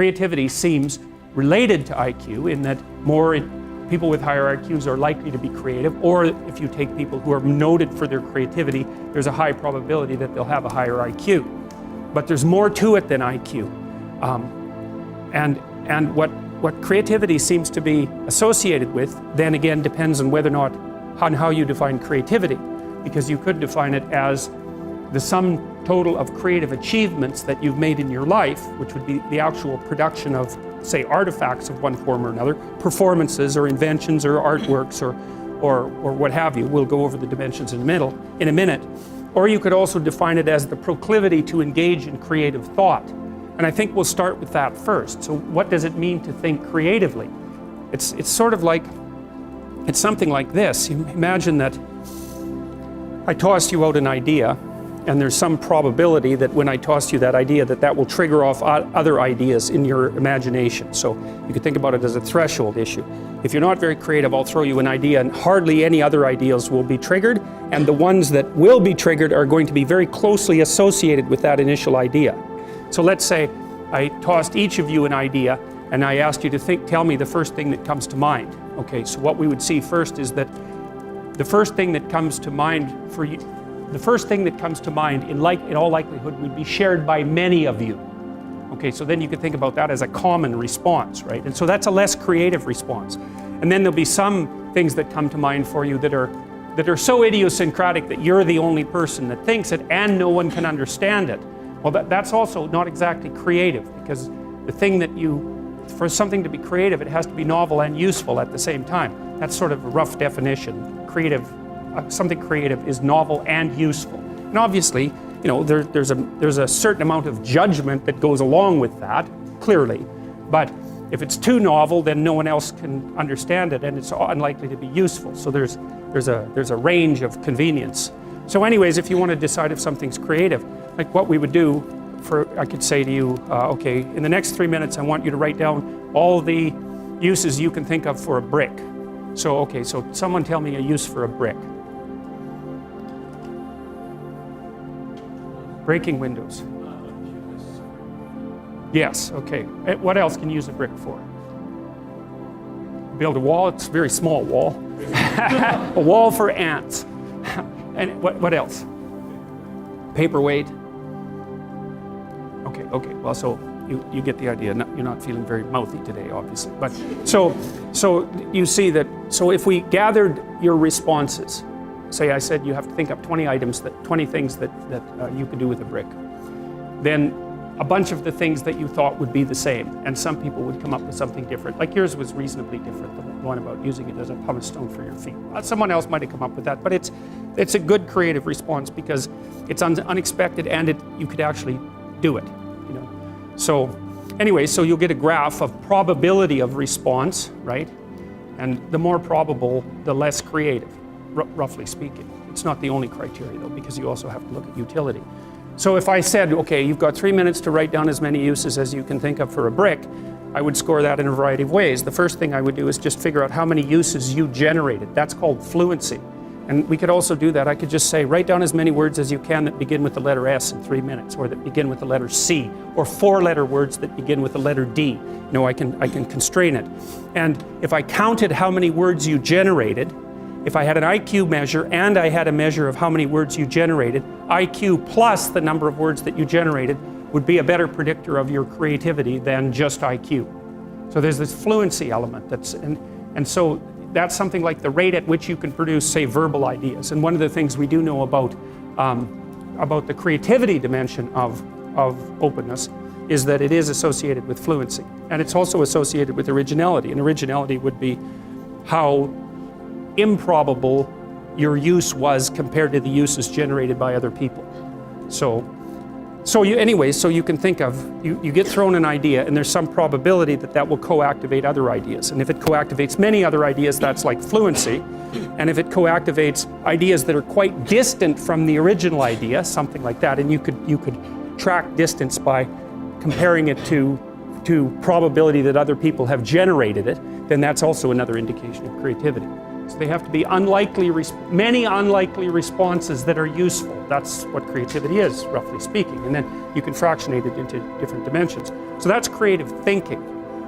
creativity seems related to IQ in that people with higher IQs are likely to be creative, or if you take people who are noted for their creativity, there's a high probability that they'll have a higher IQ. But there's more to it than IQ. And what creativity seems to be associated with, then again, depends on whether or not, on how you define creativity. Because you could define it as the sum total of creative achievements that you've made in your life, which would be the actual production of, say, artifacts of one form or another, performances or inventions or artworks or what have you. We'll go over the dimensions in a minute. Or you could also define it as the proclivity to engage in creative thought. And I think we'll start with that first. So what does it mean to think creatively? It's sort of like, it's something like this. You imagine that I tossed you out an idea, and there's some probability that when I toss you that idea, that will trigger off other ideas in your imagination. So you could think about it as a threshold issue. If you're not very creative, I'll throw you an idea and hardly any other ideas will be triggered, and the ones that will be triggered are going to be very closely associated with that initial idea. So let's say I tossed each of you an idea and I asked you to tell me the first thing that comes to mind. Okay, so what we would see first is that the first thing that comes to mind for you, the first thing that comes to mind in all likelihood would be shared by many of you. Okay, so then you could think about that as a common response, right? And so that's a less creative response. And then there'll be some things that come to mind for you that are so idiosyncratic that you're the only person that thinks it and no one can understand it. Well, that's also not exactly creative, because the thing that for something to be creative, it has to be novel and useful at the same time. That's sort of a rough definition. Something creative is novel and useful. And obviously, there's a certain amount of judgment that goes along with that, clearly. But if it's too novel, then no one else can understand it, and it's unlikely to be useful. So there's a range of convenience. So anyways, if you want to decide if something's creative, like what we would do, I could say to you, okay, in the next 3 minutes, I want you to write down all the uses you can think of for a brick. So, okay, so someone tell me a use for a brick. Breaking windows. Yes, okay. What else can you use a brick for? Build a wall. It's a very small wall. A wall for ants. And what else? Paperweight. Okay. Well, so you get the idea. You're not feeling very mouthy today, obviously. But so you see that. So if we gathered your responses, say I said you have to think up 20 things that you could do with a brick, then a bunch of the things that you thought would be the same, and some people would come up with something different. Like yours was reasonably different, the one about using it as a pumice stone for your feet. Someone else might have come up with that, but it's a good creative response because it's unexpected and you could actually do it. So anyway, so you'll get a graph of probability of response, right? And the more probable, the less creative, roughly speaking. It's not the only criteria though, because you also have to look at utility. So if I said, okay, you've got 3 minutes to write down as many uses as you can think of for a brick, I would score that in a variety of ways. The first thing I would do is just figure out how many uses you generated. That's called fluency. And we could also do that. I could just say, write down as many words as you can that begin with the letter S in 3 minutes, or that begin with the letter C, or 4-letter words that begin with the letter D. I can constrain it. And if I counted how many words you generated, if I had an IQ measure and I had a measure of how many words you generated, IQ plus the number of words that you generated would be a better predictor of your creativity than just IQ. So there's this fluency element and so that's something like the rate at which you can produce, say, verbal ideas. And one of the things we do know about the creativity dimension of openness is that it is associated with fluency. And it's also associated with originality. And originality would be how improbable your use was compared to the uses generated by other people. So you can think of, you get thrown an idea and there's some probability that will co-activate other ideas. And if it co-activates many other ideas, that's like fluency. And if it co-activates ideas that are quite distant from the original idea, something like that, and you could track distance by comparing it to probability that other people have generated it, then that's also another indication of creativity. So they have to be many unlikely responses that are useful. That's what creativity is, roughly speaking. And then you can fractionate it into different dimensions. So that's creative thinking.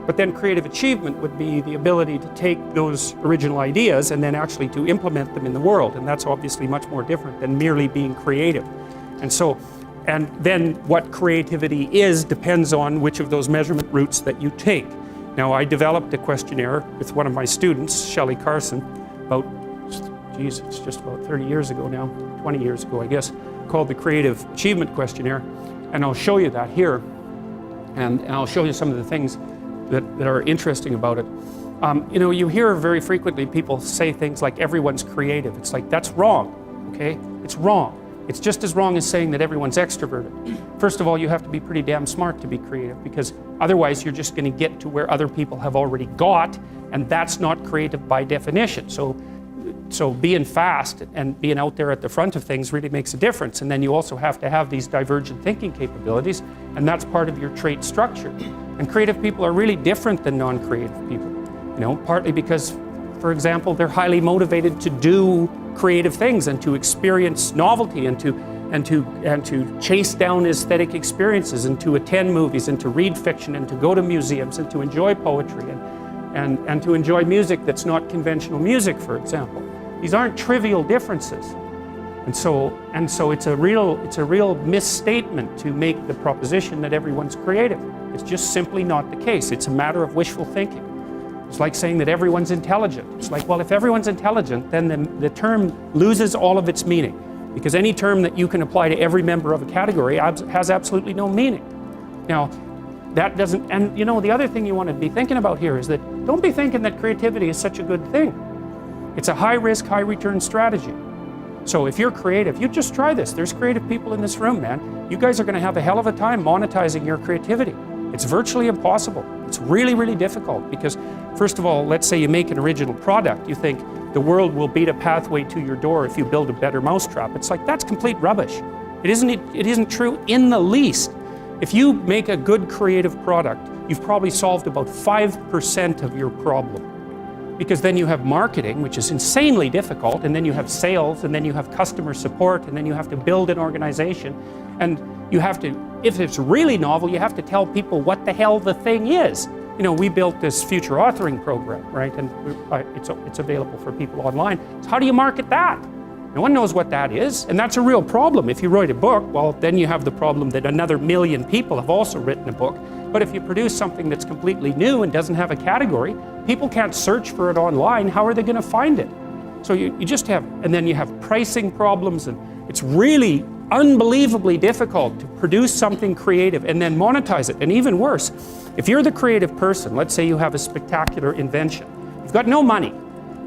But then creative achievement would be the ability to take those original ideas and then actually to implement them in the world. And that's obviously much more different than merely being creative. And then what creativity is depends on which of those measurement routes that you take. Now, I developed a questionnaire with one of my students, Shelley Carson, it's just about 30 years ago now, 20 years ago, I guess, called the Creative Achievement Questionnaire. And I'll show you that here. And I'll show you some of the things that are interesting about it. You hear very frequently people say things like everyone's creative. It's like, that's wrong, okay? It's wrong. It's just as wrong as saying that everyone's extroverted. First of all, you have to be pretty damn smart to be creative, because otherwise you're just going to get to where other people have already got, and that's not creative by definition. So being fast and being out there at the front of things really makes a difference. And then you also have to have these divergent thinking capabilities, and that's part of your trait structure. And creative people are really different than non-creative people, partly because, for example, they're highly motivated to do creative things and to experience novelty and to chase down aesthetic experiences and to attend movies and to read fiction and to go to museums and to enjoy poetry and to enjoy music that's not conventional music, for example. These aren't trivial differences. And so it's a real misstatement to make the proposition that everyone's creative. It's just simply not the case. It's a matter of wishful thinking. It's like saying that everyone's intelligent. It's like, well, if everyone's intelligent, then the term loses all of its meaning, because any term that you can apply to every member of a category has absolutely no meaning. Now, that doesn't, and the other thing you want to be thinking about here is that don't be thinking that creativity is such a good thing. It's a high risk, high return strategy. So if you're creative, you just try this. There's creative people in this room, man. You guys are going to have a hell of a time monetizing your creativity. It's virtually impossible. It's really, really difficult because, first of all, let's say you make an original product. You think the world will beat a pathway to your door if you build a better mousetrap. It's like, that's complete rubbish. It isn't true in the least. If you make a good creative product, you've probably solved about 5% of your problem. Because then you have marketing, which is insanely difficult, and then you have sales, and then you have customer support, and then you have to build an organization. And you have to, if it's really novel, you have to tell people what the hell the thing is. We built this future authoring program, right? And it's available for people online. So how do you market that? No one knows what that is, and that's a real problem. If you write a book, well, then you have the problem that another 1 million people have also written a book. But if you produce something that's completely new and doesn't have a category, people can't search for it online. How are they going to find it? So you just have, and then you have pricing problems, and it's really unbelievably difficult to produce something creative and then monetize it. And even worse, if you're the creative person, let's say you have a spectacular invention, you've got no money,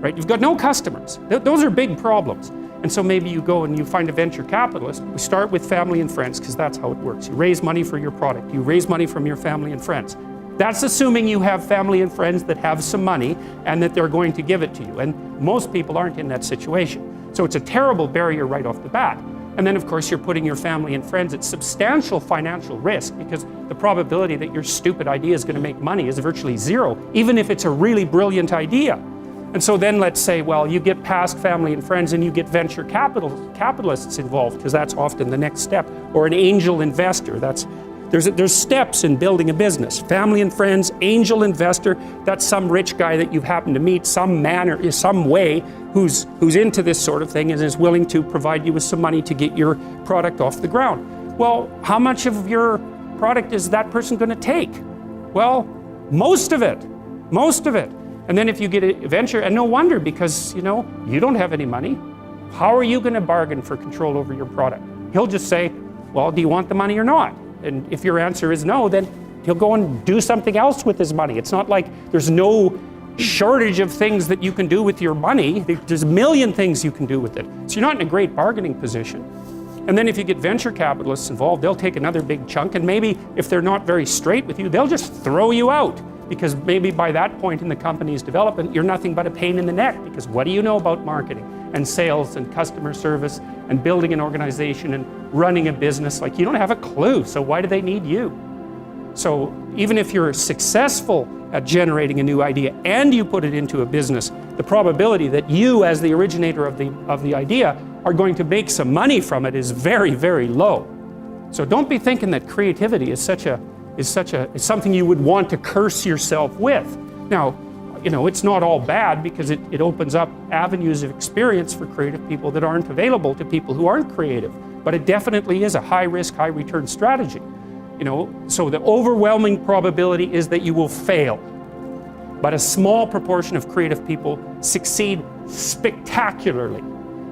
right? You've got no customers. Those are big problems. And so maybe you go and you find a venture capitalist. We start with family and friends, because that's how it works. You raise money for your product. You raise money from your family and friends. That's assuming you have family and friends that have some money and that they're going to give it to you. And most people aren't in that situation. So it's a terrible barrier right off the bat. And then, of course, you're putting your family and friends at substantial financial risk, because the probability that your stupid idea is going to make money is virtually zero, even if it's a really brilliant idea. And so then let's say, well, you get past family and friends and you get venture capitalists involved, because that's often the next step, or an angel investor. There's steps in building a business. Family and friends, angel investor, that's some rich guy that you've happened to meet some way who's into this sort of thing and is willing to provide you with some money to get your product off the ground. Well, how much of your product is that person going to take? Well, most of it. And then if you get a venture, and no wonder, because you don't have any money, how are you going to bargain for control over your product? He'll just say, well, do you want the money or not? And if your answer is no, then he'll go and do something else with his money. It's not like there's no shortage of things that you can do with your money. There's a million things you can do with it. So you're not in a great bargaining position. And then if you get venture capitalists involved, they'll take another big chunk, and maybe if they're not very straight with you, they'll just throw you out. Because maybe by that point in the company's development, you're nothing but a pain in the neck, because what do you know about marketing and sales and customer service and building an organization and running a business? Like, you don't have a clue, so why do they need you? So even if you're successful at generating a new idea and you put it into a business, the probability that you, as the originator of the idea, are going to make some money from it is very, very low. So don't be thinking that creativity is such a is something you would want to curse yourself with. Now, it's not all bad because it opens up avenues of experience for creative people that aren't available to people who aren't creative. But it definitely is a high risk, high return strategy. So the overwhelming probability is that you will fail. But a small proportion of creative people succeed spectacularly.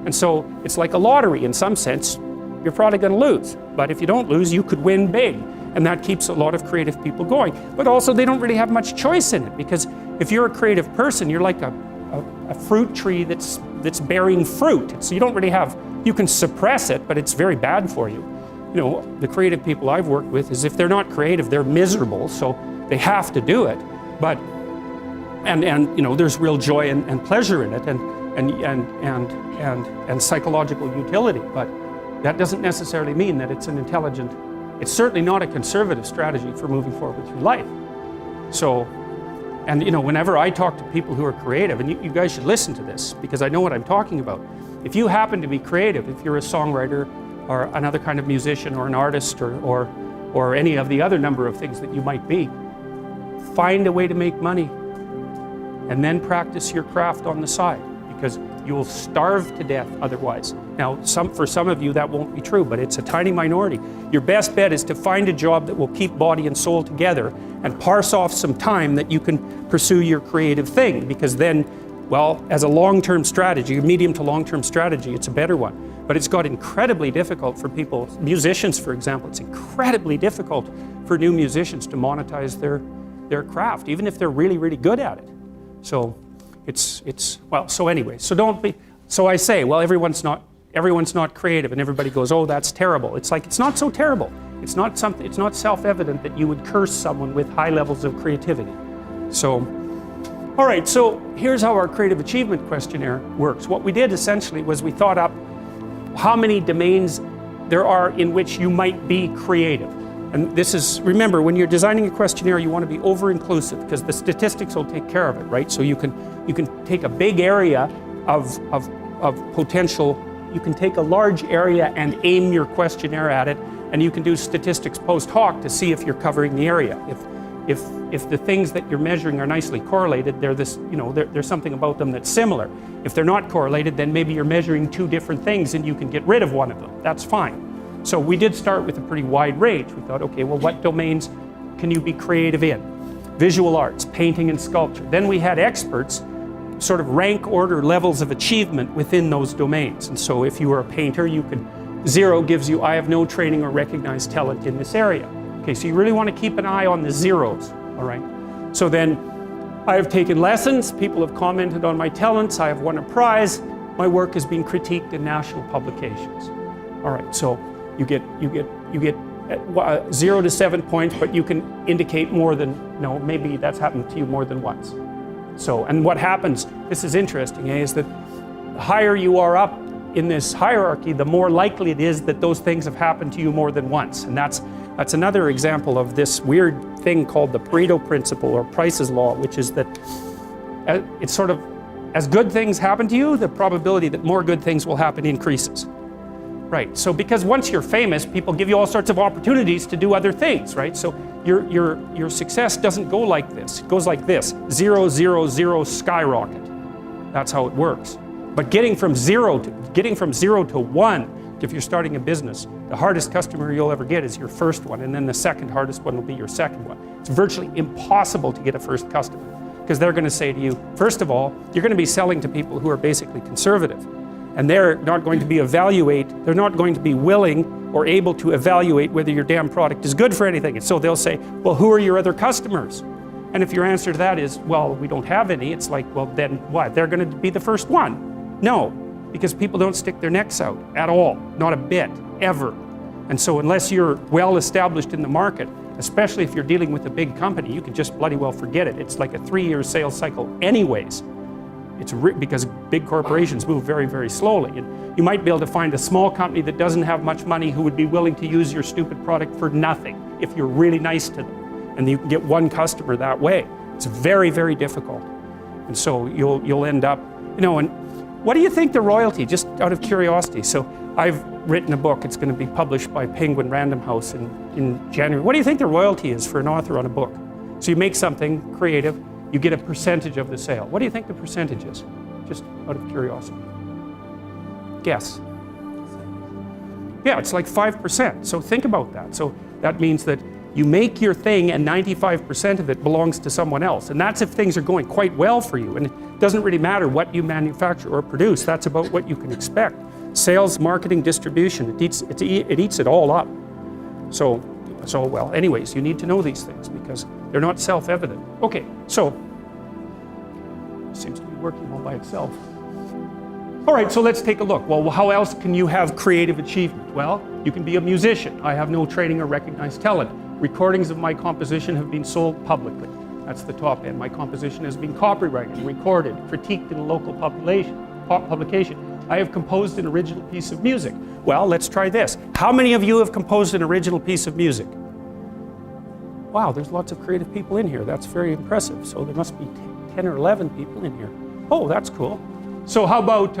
And so it's like a lottery in some sense. You're probably going to lose. But if you don't lose, you could win big. And that keeps a lot of creative people going. But also they don't really have much choice in it, because if you're a creative person, you're like a fruit tree that's bearing fruit. So you don't really have, you can suppress it, but it's very bad for you. The creative people I've worked with is if they're not creative, they're miserable, so they have to do it. But there's real joy and pleasure in it and psychological utility. But that doesn't necessarily mean that it's an intelligent, it's certainly not a conservative strategy for moving forward through life. So, whenever I talk to people who are creative, and you guys should listen to this because I know what I'm talking about. If you happen to be creative, if you're a songwriter or another kind of musician or an artist or any of the other number of things that you might be, find a way to make money and then practice your craft on the side, because you will starve to death otherwise. Now, for some of you that won't be true, but it's a tiny minority. Your best bet is to find a job that will keep body and soul together and parse off some time that you can pursue your creative thing, because then, well, as a long-term strategy, a medium to long-term strategy, it's a better one. But it's got incredibly difficult for people, musicians for example, it's incredibly difficult for new musicians to monetize their craft, even if they're really, really good at it. So so I say, well, everyone's not creative, and everybody goes, oh, that's terrible. It's like, it's not so terrible. It's not self-evident that you would curse someone with high levels of creativity. So, all right, so here's how our creative achievement questionnaire works. What we did essentially was we thought up how many domains there are in which you might be creative. And this is, remember, when you're designing a questionnaire, you want to be over-inclusive because the statistics will take care of it, right? So you can take a big area of potential, you can take a large area and aim your questionnaire at it, and you can do statistics post hoc to see if you're covering the area. If the things that you're measuring are nicely correlated, there's something about them that's similar. If they're not correlated, then maybe you're measuring two different things and you can get rid of one of them. That's fine. So we did start with a pretty wide range. We thought, okay, well, what domains can you be creative in? Visual arts, painting and sculpture. Then we had experts sort of rank order levels of achievement within those domains. And so if you were a painter, 0 gives you, I have no training or recognized talent in this area. Okay, so you really want to keep an eye on the zeros, all right? So then I have taken lessons, people have commented on my talents, I have won a prize, my work has been critiqued in national publications. All right, so you get 0 to 7 points, but you can indicate more than, maybe that's happened to you more than once. So, and what happens, this is interesting, is that the higher you are up in this hierarchy, the more likely it is that those things have happened to you more than once. And that's another example of this weird thing called the Pareto principle or Price's law, which is that it's sort of, as good things happen to you, the probability that more good things will happen increases. Right, so because once you're famous, people give you all sorts of opportunities to do other things, right? So your success doesn't go like this. It goes like this, 0, 0, 0, skyrocket. That's how it works. But getting from zero to one, if you're starting a business, the hardest customer you'll ever get is your first one, and then the second hardest one will be your second one. It's virtually impossible to get a first customer, because they're going to say to you, first of all, you're going to be selling to people who are basically conservative. And they're not going to be willing or able to evaluate whether your damn product is good for anything. And so they'll say, well, who are your other customers? And if your answer to that is, well, we don't have any, it's like, well, then what? They're going to be the first one. No, because people don't stick their necks out at all, not a bit, ever. And so unless you're well established in the market, especially if you're dealing with a big company, you can just bloody well forget it. It's like a 3-year sales cycle anyways. It's because big corporations move very, very slowly. And you might be able to find a small company that doesn't have much money who would be willing to use your stupid product for nothing if you're really nice to them. And you can get one customer that way. It's very, very difficult. And so you'll end up, and what do you think the royalty, just out of curiosity? So I've written a book. It's going to be published by Penguin Random House in January. What do you think the royalty is for an author on a book? So you make something creative, you get a percentage of the sale. What do you think the percentage is? Just out of curiosity. Guess. Yeah, it's like 5%. So think about that. So that means that you make your thing and 95% of it belongs to someone else. And that's if things are going quite well for you. And it doesn't really matter what you manufacture or produce. That's about what you can expect. Sales, marketing, distribution, it eats it all up. So well, anyways, you need to know these things because they're not self-evident. Okay, so it seems to be working all by itself. All right, so let's take a look. Well, how else can you have creative achievement? Well, you can be a musician. I have no training or recognized talent. Recordings of my composition have been sold publicly. That's the top end. My composition has been copyrighted, recorded, critiqued in a local publication. I have composed an original piece of music. Well, let's try this. How many of you have composed an original piece of music? Wow, there's lots of creative people in here. That's very impressive. So there must be 10 or 11 people in here. Oh, that's cool. So how about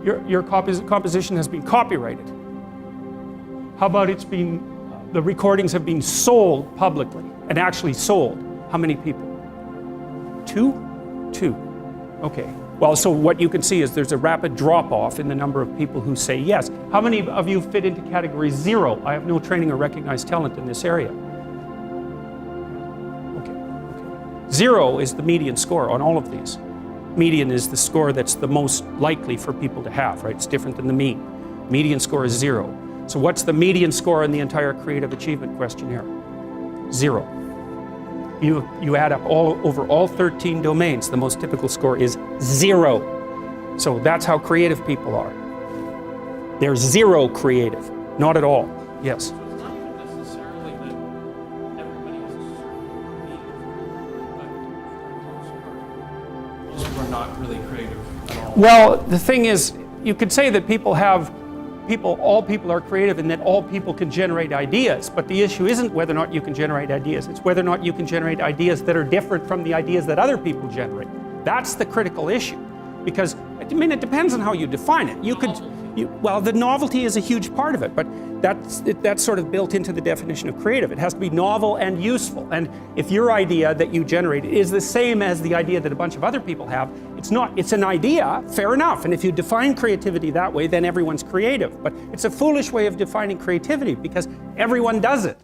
your composition has been copyrighted? How about the recordings have been sold publicly and actually sold? How many people? 2? 2. Okay. Well, so what you can see is there's a rapid drop-off in the number of people who say yes. How many of you fit into category 0? I have no training or recognized talent in this area. Okay. 0 is the median score on all of these. Median is the score that's the most likely for people to have, right? It's different than the mean. Median score is 0. So what's the median score in the entire creative achievement questionnaire? 0. You add up over all 13 domains, the most typical score is 0. So that's how creative people are. They're 0 creative, not at all. Yes? So it's not even necessarily that everybody has a certain creative, but most people are not really creative at all. Well, the thing is, you could say that all people are creative and that all people can generate ideas, but the issue isn't whether or not you can generate ideas, it's whether or not you can generate ideas that are different from the ideas that other people generate. That's the critical issue, because I mean it depends on how you define it. Well, the novelty is a huge part of it, but that's sort of built into the definition of creative. It has to be novel and useful, and if your idea that you generate is the same as the idea that a bunch of other people have, it's not. It's an idea, fair enough, and if you define creativity that way, then everyone's creative. But it's a foolish way of defining creativity because everyone does it.